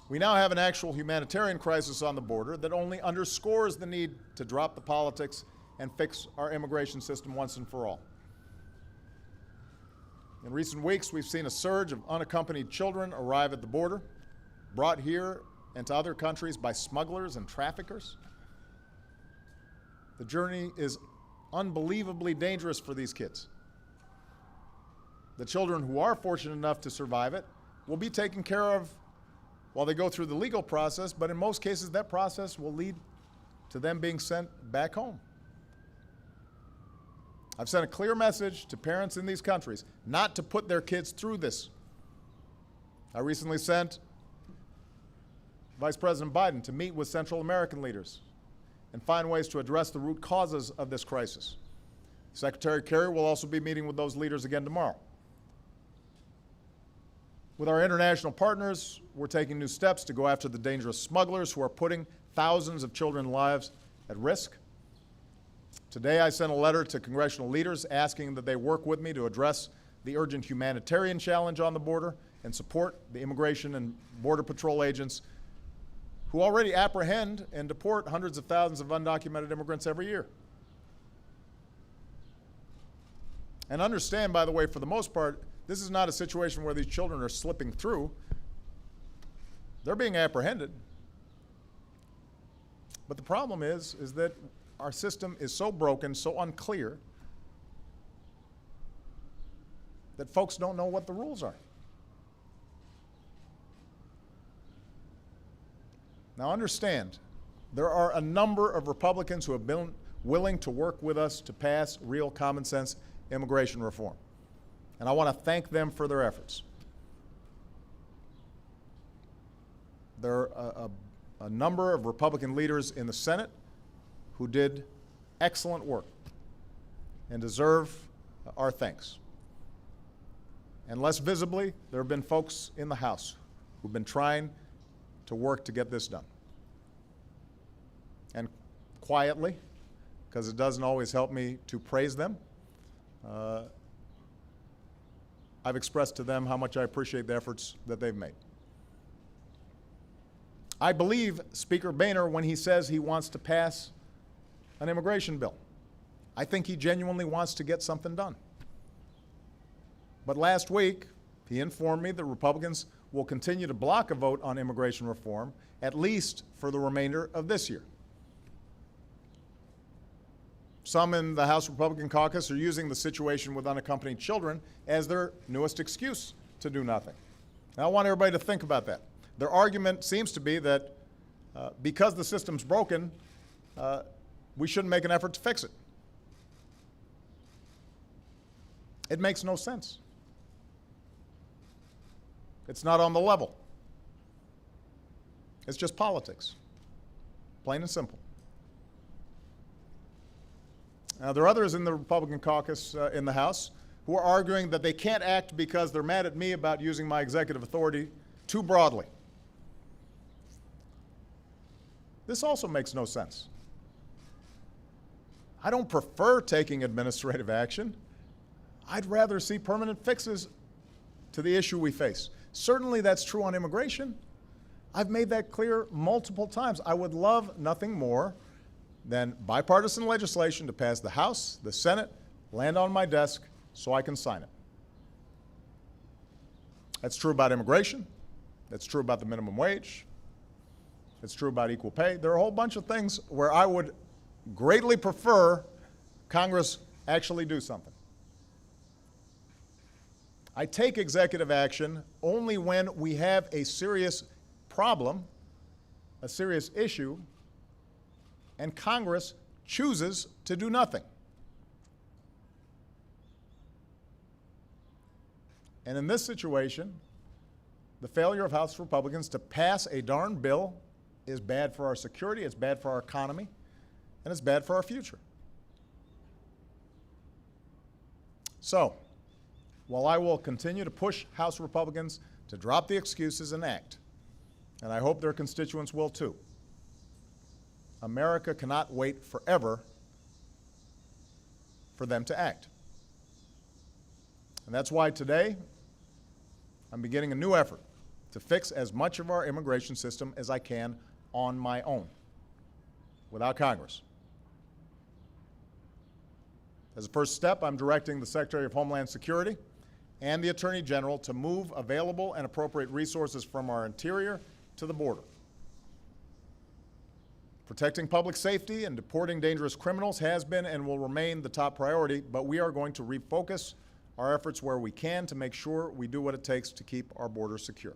We now have an actual humanitarian crisis on the border that only underscores the need to drop the politics and fix our immigration system once and for all. In recent weeks, we've seen a surge of unaccompanied children arrive at the border, brought here and to other countries by smugglers and traffickers. The journey is unbelievably dangerous for these kids. The children who are fortunate enough to survive it will be taken care of while they go through the legal process, but in most cases that process will lead to them being sent back home. I've sent a clear message to parents in these countries not to put their kids through this. I recently sent Vice President Biden to meet with Central American leaders and find ways to address the root causes of this crisis. Secretary Kerry will also be meeting with those leaders again tomorrow. With our international partners, we're taking new steps to go after the dangerous smugglers who are putting thousands of children's lives at risk. Today, I sent a letter to congressional leaders asking that they work with me to address the urgent humanitarian challenge on the border and support the Immigration and Border Patrol agents who already apprehend and deport hundreds of thousands of undocumented immigrants every year. And understand, by the way, for the most part, this is not a situation where these children are slipping through. They're being apprehended. But the problem is that our system is so broken, so unclear, that folks don't know what the rules are. Now understand, there are a number of Republicans who have been willing to work with us to pass real common sense immigration reform. And I want to thank them for their efforts. There are a number of Republican leaders in the Senate who did excellent work and deserve our thanks. And less visibly, there have been folks in the House who've been trying to work to get this done. And quietly, because it doesn't always help me to praise them, I've expressed to them how much I appreciate the efforts that they've made. I believe Speaker Boehner when he says he wants to pass an immigration bill. I think he genuinely wants to get something done. But last week, he informed me that Republicans will continue to block a vote on immigration reform, at least for the remainder of this year. Some in the House Republican caucus are using the situation with unaccompanied children as their newest excuse to do nothing. Now, I want everybody to think about that. Their argument seems to be that because the system's broken, we shouldn't make an effort to fix it. It makes no sense. It's not on the level. It's just politics, plain and simple. Now, there are others in the Republican caucus in the House who are arguing that they can't act because they're mad at me about using my executive authority too broadly. This also makes no sense. I don't prefer taking administrative action. I'd rather see permanent fixes to the issue we face. Certainly that's true on immigration. I've made that clear multiple times. I would love nothing more than bipartisan legislation to pass the House, the Senate, land on my desk so I can sign it. That's true about immigration. That's true about the minimum wage. It's true about equal pay. There are a whole bunch of things where I would greatly prefer Congress actually do something. I take executive action only when we have a serious problem, a serious issue, and Congress chooses to do nothing. And in this situation, the failure of House Republicans to pass a darn bill is bad for our security, it's bad for our economy, and it's bad for our future. So, while I will continue to push House Republicans to drop the excuses and act, and I hope their constituents will too, America cannot wait forever for them to act. And that's why today I'm beginning a new effort to fix as much of our immigration system as I can on my own, without Congress. As a first step, I'm directing the Secretary of Homeland Security and the Attorney General to move available and appropriate resources from our interior to the border. Protecting public safety and deporting dangerous criminals has been and will remain the top priority, but we are going to refocus our efforts where we can to make sure we do what it takes to keep our border secure.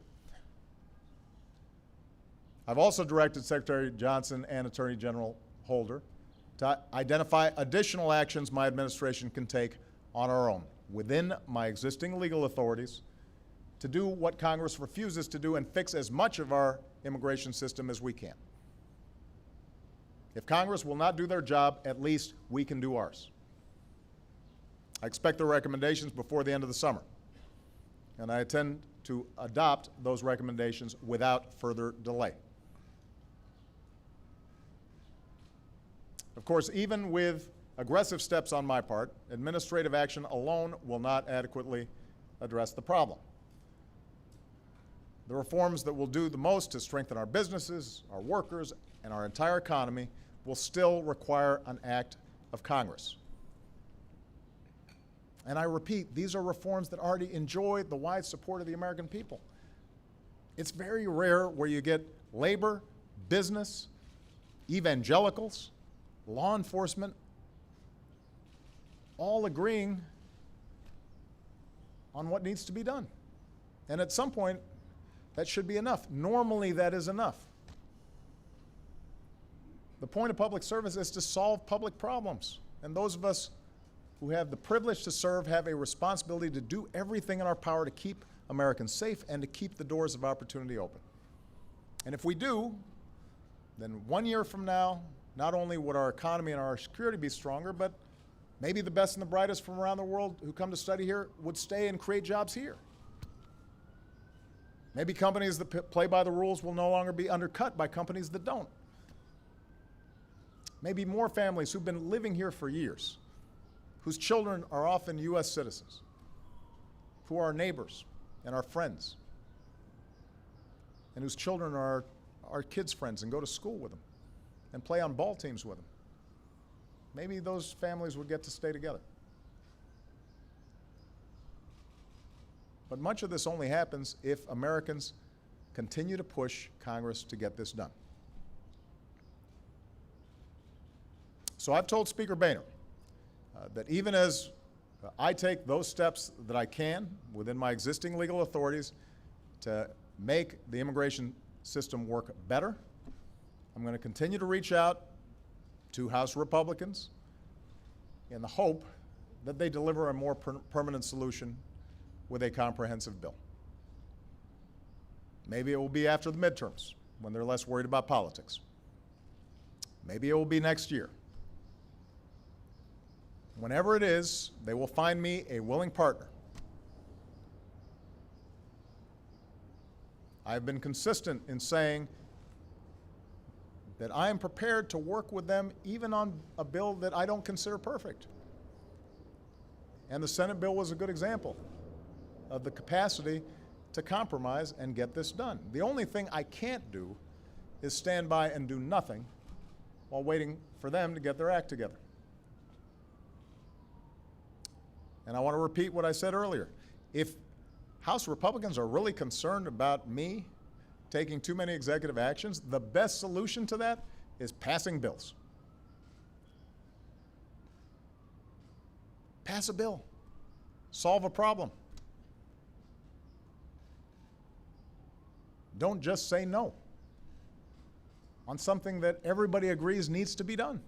I've also directed Secretary Johnson and Attorney General Holder to identify additional actions my administration can take on our own, within my existing legal authorities, to do what Congress refuses to do and fix as much of our immigration system as we can. If Congress will not do their job, at least we can do ours. I expect the recommendations before the end of the summer, and I intend to adopt those recommendations without further delay. Of course, even with aggressive steps on my part, administrative action alone will not adequately address the problem. The reforms that will do the most to strengthen our businesses, our workers, and our entire economy will still require an act of Congress. And I repeat, these are reforms that already enjoy the wide support of the American people. It's very rare where you get labor, business, evangelicals, law enforcement, all agreeing on what needs to be done. And at some point, that should be enough. Normally, that is enough. The point of public service is to solve public problems. And those of us who have the privilege to serve have a responsibility to do everything in our power to keep Americans safe and to keep the doors of opportunity open. And if we do, then 1 year from now, not only would our economy and our security be stronger, but maybe the best and the brightest from around the world who come to study here would stay and create jobs here. Maybe companies that play by the rules will no longer be undercut by companies that don't. Maybe more families who've been living here for years, whose children are often U.S. citizens, who are our neighbors and our friends, and whose children are our kids' friends and go to school with them and play on ball teams with them. Maybe those families would get to stay together. But much of this only happens if Americans continue to push Congress to get this done. So I've told Speaker Boehner that even as I take those steps that I can within my existing legal authorities to make the immigration system work better, I'm going to continue to reach out to House Republicans in the hope that they deliver a more permanent solution with a comprehensive bill. Maybe it will be after the midterms, when they're less worried about politics. Maybe it will be next year. Whenever it is, they will find me a willing partner. I've been consistent in saying that I am prepared to work with them even on a bill that I don't consider perfect. And the Senate bill was a good example of the capacity to compromise and get this done. The only thing I can't do is stand by and do nothing while waiting for them to get their act together. And I want to repeat what I said earlier. If House Republicans are really concerned about me taking too many executive actions, the best solution to that is passing bills. Pass a bill. Solve a problem. Don't just say no on something that everybody agrees needs to be done.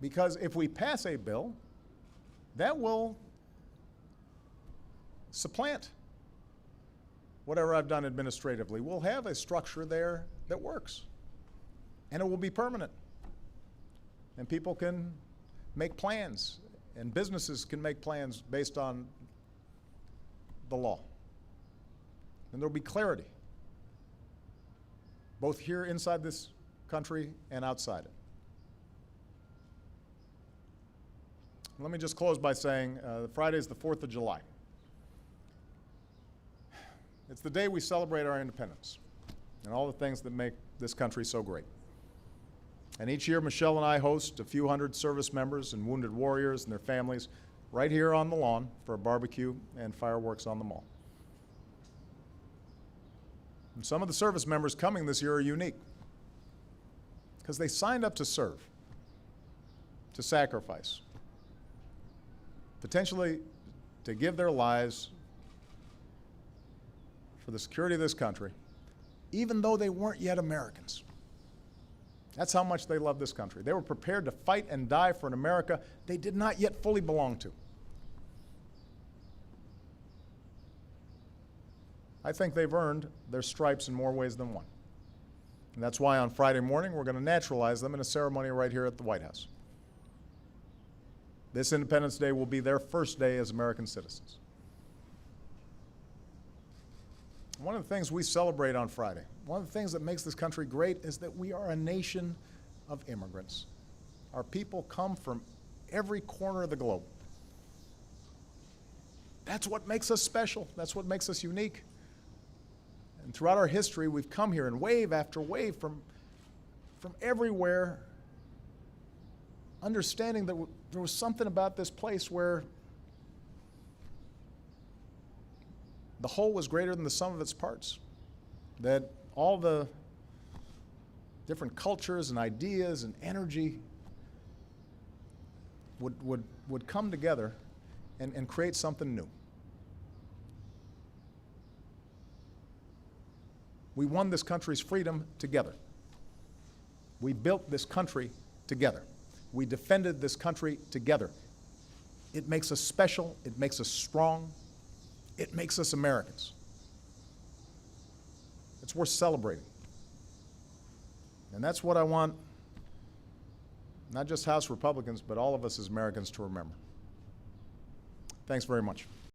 Because if we pass a bill, that will supplant whatever I've done administratively. We'll have a structure there that works, and it will be permanent. And people can make plans, and businesses can make plans based on the law. And there'll be clarity, both here inside this country and outside it. Let me just close by saying Friday is the 4th of July. It's the day we celebrate our independence and all the things that make this country so great. And each year, Michelle and I host a few hundred service members and wounded warriors and their families right here on the lawn for a barbecue and fireworks on the mall. And some of the service members coming this year are unique because they signed up to serve, to sacrifice, potentially to give their lives for the security of this country, even though they weren't yet Americans. That's how much they love this country. They were prepared to fight and die for an America they did not yet fully belong to. I think they've earned their stripes in more ways than one. And that's why on Friday morning we're going to naturalize them in a ceremony right here at the White House. This Independence Day will be their first day as American citizens. One of the things we celebrate on Friday, one of the things that makes this country great is that we are a nation of immigrants. Our people come from every corner of the globe. That's what makes us special. That's what makes us unique. And throughout our history, we've come here in wave after wave from everywhere, understanding that there was something about this place where the whole was greater than the sum of its parts, that all the different cultures and ideas and energy would come together and create something new. We won this country's freedom together. We built this country together. We defended this country together. It makes us special. It makes us strong. It makes us Americans. It's worth celebrating. And that's what I want, not just House Republicans, but all of us as Americans to remember. Thanks very much.